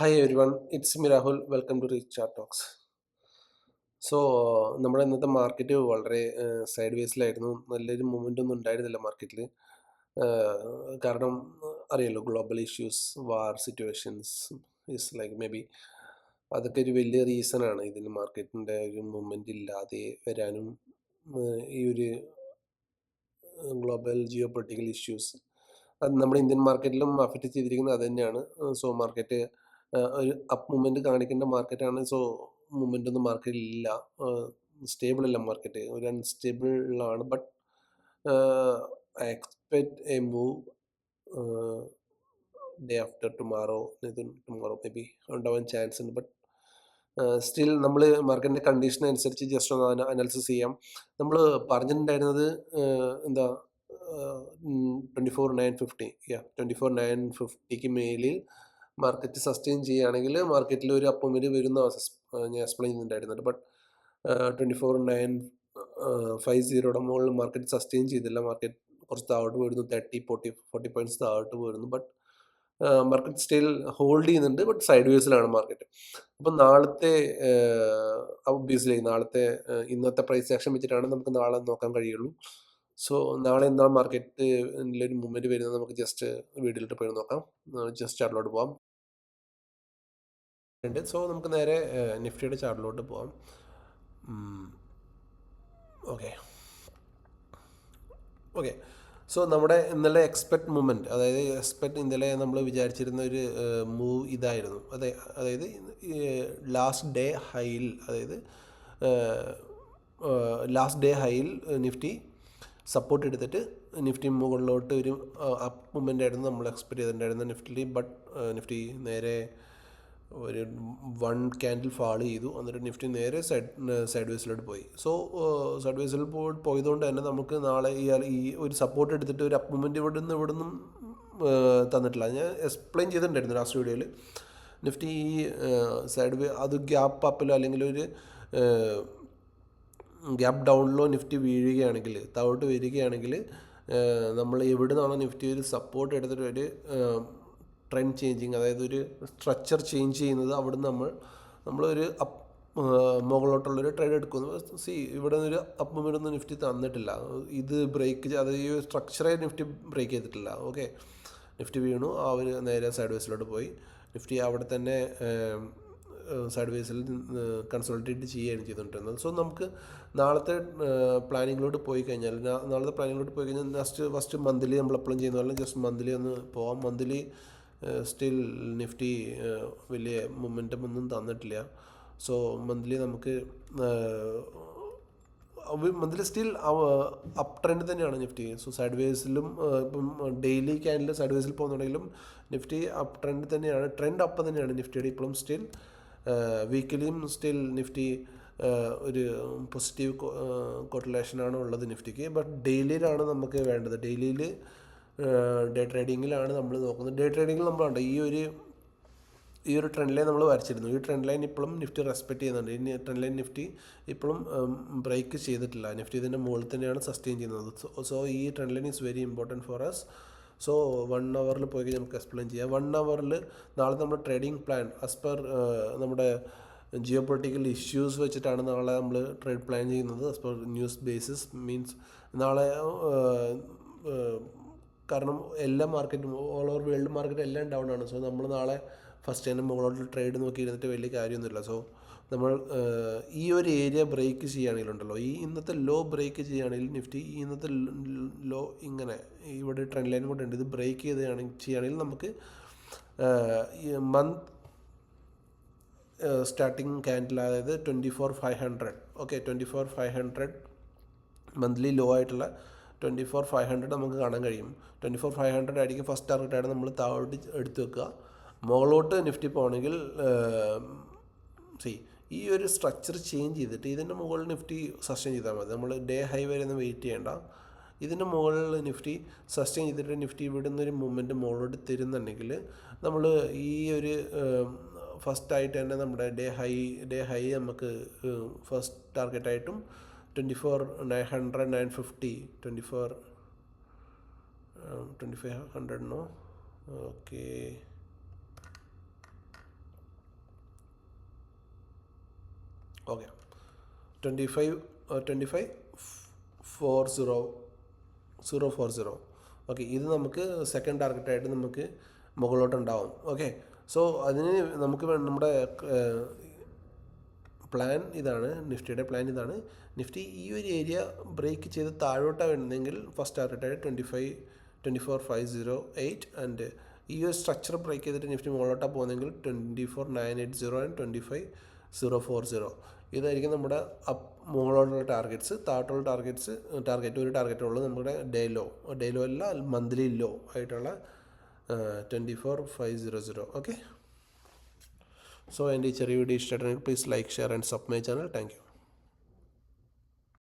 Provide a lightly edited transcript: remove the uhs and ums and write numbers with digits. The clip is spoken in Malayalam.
Hi everyone, it's me Rahul. Welcome to reach chart talks. So നമ്മുടെ ഇന്നത്തെ മാർക്കറ്റ് വളരെ സൈഡ് വേസിലായിരുന്നു. നല്ലൊരു മൂവ്മെൻ്റ് ഒന്നും ഉണ്ടായിരുന്നില്ല മാർക്കറ്റിൽ. കാരണം അറിയാലോ, global issues, war situations is like may be അതൊക്കെ ഒരു വലിയ റീസണാണ് ഇതിന് മാർക്കറ്റിൻ്റെ ഒരു മൂവ്മെൻ്റ് ഇല്ലാതെ വരാനും. ഈ ഒരു ഗ്ലോബൽ ജിയോ പൊളിറ്റിക്കൽ ഇഷ്യൂസ് അത് നമ്മുടെ ഇന്ത്യൻ മാർക്കറ്റിലും അഫക്റ്റ് ചെയ്തിരിക്കുന്നത് അത് തന്നെയാണ്. സോ മാർക്കറ്റ് ഒരു അപ്പ് മൂവ്മെൻറ്റ് കാണിക്കേണ്ട മാർക്കറ്റാണ്. സോ മൂവ്മെൻ്റ് ഒന്നും മാർക്കറ്റിൽ ഇല്ല. സ്റ്റേബിൾ അല്ല മാർക്കറ്റ്, ഒരു അൺസ്റ്റേബിളാണ്. But I expect a move day after tomorrow. Tomorrow may be ഉണ്ടാവാൻ ചാൻസ് ഉണ്ട്. ബട്ട് സ്റ്റിൽ നമ്മൾ മാർക്കറ്റിൻ്റെ കണ്ടീഷൻ അനുസരിച്ച് ജസ്റ്റ് ഒന്ന് അനാലിസിസ് ചെയ്യാം. നമ്മൾ പറഞ്ഞിട്ടുണ്ടായിരുന്നത് എന്താ 24,950, 24,950ക്ക് മേലിൽ മാർക്കറ്റ് സസ്റ്റെയിൻ ചെയ്യുകയാണെങ്കിൽ മാർക്കറ്റിൽ ഒരു അപ്പം വരെ വരുന്ന ഞാൻ എക്സ്പ്ലെയിൻ ചെയ്തിട്ടുണ്ടായിരുന്നുണ്ട്. ബട്ട് 24,950 മുകളിൽ മാർക്കറ്റ് സസ്റ്റെയിൻ ചെയ്തില്ല. മാർക്കറ്റ് കുറച്ച് താഴോട്ട് പോയിരുന്നു, 30-40 പോയിന്റ്സ് താഴോട്ട് പോയിരുന്നു. ബട്ട് മാർക്കറ്റ് സ്റ്റിൽ ഹോൾഡ് ചെയ്യുന്നുണ്ട്. ബട്ട് സൈഡ് വേസിലാണ് മാർക്കറ്റ്. അപ്പം നാളത്തെ ഒബ്വിയസ്ലി ഇന്നത്തെ പ്രൈസ് ആക്ഷൻ വെച്ചിട്ടാണ് നമുക്ക് നാളെ നോക്കാൻ കഴിയുള്ളൂ. സോ നാളെ എന്താണ് മാർക്കറ്റിലൊരു മൂവ്മെൻറ്റ് വരുന്നത് നമുക്ക് ജസ്റ്റ് വീഡിയോയിലിട്ട് പോയി നോക്കാം. ജസ്റ്റ് ചാർട്ടിലോട്ട് പോകാം. സോ നമുക്ക് നേരെ നിഫ്റ്റിയുടെ ചാർട്ടിലോട്ട് പോകാം. ഓക്കെ. സോ നമ്മുടെ ഇന്നലെ എക്സ്പെക്ട് മൂവ്മെൻറ്റ്, അതായത് ഇന്നലെ നമ്മൾ വിചാരിച്ചിരുന്ന ഒരു മൂവ് ഇതായിരുന്നു. അതായത് ലാസ്റ്റ് ഡേ ഹൈയിൽ നിഫ്റ്റി സപ്പോർട്ട് എടുത്തിട്ട് നിഫ്റ്റി മുകളിലോട്ട് ഒരു അപ്പ് മൂവ്മെൻ്റ് ആയിരുന്നു നമ്മൾ എക്സ്പെക്ട് ചെയ്തിട്ടുണ്ടായിരുന്നത് നിഫ്റ്റിയിൽ. ബട്ട് നിഫ്റ്റി നേരെ ഒരു 1 ക്യാൻഡിൽ ഫാൾ ചെയ്തു. എന്നിട്ട് നിഫ്റ്റി നേരെ സൈഡ് വേസിലോട്ട് പോയി. സോ സൈഡ് വേസിൽ പോയതുകൊണ്ട് തന്നെ നമുക്ക് നാളെ ഈ ഒരു സപ്പോർട്ട് എടുത്തിട്ട് ഒരു അപ്പ് മൂവ്മെൻറ്റ് ഇവിടുന്നും തന്നിട്ടില്ല. ഞാൻ എക്സ്പ്ലെയിൻ ചെയ്തിട്ടുണ്ടായിരുന്നു ലാസ്റ്റ് വീഡിയോയിൽ. നിഫ്റ്റി ഈ അത് ഗ്യാപ്പ് അപ്പിലോ അല്ലെങ്കിൽ ഒരു ഗ്യാപ്പ് ഡൗണിലോ നിഫ്റ്റി വീഴുകയാണെങ്കിൽ, താഴോട്ട് വരികയാണെങ്കിൽ, നമ്മൾ എവിടെ നിന്നാണോ നിഫ്റ്റി ഒരു സപ്പോർട്ട് എടുത്തിട്ട് ഒരു ട്രെൻഡ് ചേഞ്ചിങ്, അതായത് ഒരു സ്ട്രക്ചർ ചേഞ്ച് ചെയ്യുന്നത്, അവിടുന്ന് നമ്മളൊരു മുകളിലോട്ടുള്ളൊരു ട്രേഡ് എടുക്കുന്നു. ഇവിടെ നിന്നൊരു അപ്പ് മൂവ്മെൻ്റ് നിഫ്റ്റി തന്നിട്ടില്ല. ഇത് അതായത് ഈ സ്ട്രക്ചറെ നിഫ്റ്റി ബ്രേക്ക് ചെയ്തിട്ടില്ല. ഓക്കെ, നിഫ്റ്റി വീണു, അവർ നേരെ സൈഡ് വേസിലോട്ട് പോയി. നിഫ്റ്റി അവിടെ തന്നെ സൈഡ് വേസിൽ കൺസോൾട്ടേറ്റ് ചെയ്യുകയാണ് ചെയ്തുകൊണ്ടിരുന്നത്. സോ നമുക്ക് നാളത്തെ പ്ലാനിങ്ങിലോട്ട് പോയി കഴിഞ്ഞാൽ ഫസ്റ്റ് മന്ത്ലി നമ്മൾ എപ്പോഴും ചെയ്യുന്ന പോലെ ജസ്റ്റ് മന്ത്ലി ഒന്ന് പോവാം. മന്ത്ലി സ്റ്റിൽ നിഫ്റ്റി വലിയ മൊമെൻറ്റം ഒന്നും തന്നിട്ടില്ല. So monthly still up trend തന്നെയാണ് നിഫ്റ്റി. സോ സൈഡ് വേസിലും ഇപ്പം ഡെയിലി ക്യാൻഡിൽ സൈഡ് വേസിൽ പോകുന്നുണ്ടെങ്കിലും നിഫ്റ്റി അപ്പ് ട്രെൻഡ് തന്നെയാണ്, ട്രെൻഡ് അപ്പ് തന്നെയാണ് നിഫ്റ്റിയുടെ ഇപ്പോഴും സ്റ്റിൽ. വീക്കിലിയും സ്റ്റിൽ നിഫ്റ്റി ഒരു പോസിറ്റീവ് കോറിലേഷനാണ് ഉള്ളത് നിഫ്റ്റിക്ക്. ബട്ട് ഡെയിലിയിലാണ് നമുക്ക് വേണ്ടത്. ഡെയിലിയിൽ ഡേ ട്രേഡിങ്ങിലാണ് നമ്മൾ നോക്കുന്നത്. ഡേ ട്രേഡിങ്ങിൽ നമ്മളുണ്ട് ഈ ഒരു ട്രെൻഡ് ലൈൻ നമ്മൾ വരച്ചിരുന്നു. ഈ ട്രെൻഡ് ലൈൻ ഇപ്പോഴും നിഫ്റ്റി റെസ്പെക്ട് ചെയ്യുന്നുണ്ട്. ഈ ട്രെൻഡ് ലൈൻ നിഫ്റ്റി ഇപ്പോഴും ബ്രേക്ക് ചെയ്തിട്ടില്ല. നിഫ്റ്റി ഇതിൻ്റെ മുകളിൽ തന്നെയാണ് സസ്റ്റെയിൻ ചെയ്യുന്നത്. സോ ഈ trend line is very important for us. So 1 ഹവറിൽ പോയി കഴിഞ്ഞാൽ നമുക്ക് എക്സ്പ്ലെയിൻ ചെയ്യാം. 1 ഹവറിൽ നാളെ നമ്മുടെ ട്രേഡിംഗ് പ്ലാൻ ആസ് പെർ നമ്മുടെ ജിയോ പൊളിറ്റിക്കൽ ഇഷ്യൂസ് വെച്ചിട്ടാണ് നാളെ നമ്മൾ ട്രേഡ് പ്ലാൻ ചെയ്യുന്നത്. As per news basis means നാളെ കാരണം എല്ലാ മാർക്കറ്റും ഓൾ ഓവർ വേൾഡ് മാർക്കറ്റ് എല്ലാം ഡൗൺ ആണ്. സോ നമ്മൾ നാളെ ഫസ്റ്റ് തന്നെ മുകളോട്ട് ട്രേഡ് നോക്കി ഇരുന്നിട്ട് വലിയ കാര്യമൊന്നുമില്ല. സോ നമ്മൾ ഈ ഒരു ഏരിയ ബ്രേക്ക് ചെയ്യുകയാണെങ്കിലുണ്ടല്ലോ, ഇന്നത്തെ ലോ ബ്രേക്ക് ചെയ്യുകയാണെങ്കിൽ നിഫ്റ്റി ഇന്നത്തെ ലോ ഇങ്ങനെ ഇവിടെ ട്രെൻഡ് ലൈൻ കൂടെ ഉണ്ട്, ഇത് ബ്രേക്ക് ചെയ്യുകയാണെങ്കിൽ നമുക്ക് മന്ത് സ്റ്റാർട്ടിങ് ക്യാൻഡിൽ, അതായത് 24,500, ഓക്കെ, 24,500 മന്ത്ലി ലോ ആയിട്ടുള്ള 24,500 നമുക്ക് കാണാൻ കഴിയും. 24,500 ആയിരിക്കും ഫസ്റ്റ് ടാർഗറ്റായിട്ട് നമ്മൾ താഴോട്ട് എടുത്ത് വെക്കുക. മുകളിലോട്ട് നിഫ്റ്റി പോകണമെങ്കിൽ ഈ ഒരു സ്ട്രക്ചർ ചേഞ്ച് ചെയ്തിട്ട് ഇതിൻ്റെ മുകളിൽ നിഫ്റ്റി സസ്റ്റെയിൻ ചെയ്താൽ മതി. നമ്മൾ ഡേ ഹൈ വരെ ഒന്നും വെയിറ്റ് ചെയ്യേണ്ട. ഇതിൻ്റെ മുകളിൽ നിഫ്റ്റി സസ്റ്റെയിൻ ചെയ്തിട്ട് നിഫ്റ്റി ഇവിടെ നിന്നൊരു മൂവ്മെൻറ്റ് മുകളിലോട്ട് തരുന്നുണ്ടെങ്കിൽ നമ്മൾ ഈ ഒരു ഫസ്റ്റായിട്ട് തന്നെ നമ്മുടെ ഡേ ഹൈ നമുക്ക് ഫസ്റ്റ് ടാർഗറ്റായിട്ടും 24,900, 950, 2,500 ഓക്കെ ഓക്കെ 25,040. ഓക്കെ, ഇത് നമുക്ക് സെക്കൻഡ് ടാർഗറ്റായിട്ട് നമുക്ക് മുകളിലോട്ടുണ്ടാവും. ഓക്കെ, സോ അതിന് നമുക്ക് നമ്മുടെ പ്ലാൻ ഇതാണ്, നിഫ്റ്റിയുടെ പ്ലാൻ ഇതാണ്. നിഫ്റ്റി ഈ ഒരു ഏരിയ ബ്രേക്ക് ചെയ്ത് താഴോട്ടാണ് വരുന്നതെങ്കിൽ ഫസ്റ്റ് ടാർഗറ്റായിട്ട് 24,508 ആൻഡ് ഈ ഒരു സ്ട്രക്ചർ ബ്രേക്ക് ചെയ്തിട്ട് നിഫ്റ്റി മുകളിലോട്ടാണ് പോകുന്നതെങ്കിൽ 24,980 ആൻഡ് 25,040. ഇതായിരിക്കും നമ്മുടെ മുകളിലോട്ടുള്ള ടാർഗറ്റ്സ്. താഴോട്ടുള്ള ടാർഗറ്റ് ഒരു ടാർഗറ്റേ ഉള്ളൂ നമ്മുടെ ഡേ ലോ അല്ല മന്ത്ലി ലോ ആയിട്ടുള്ള 24,500. ഓക്കെ, സോ എൻ്റെ ഈ ചെറിയ വീഡിയോ ഇഷ്ടമായിട്ടുണ്ടെങ്കിൽ please like, share and sub my channel. Thank you.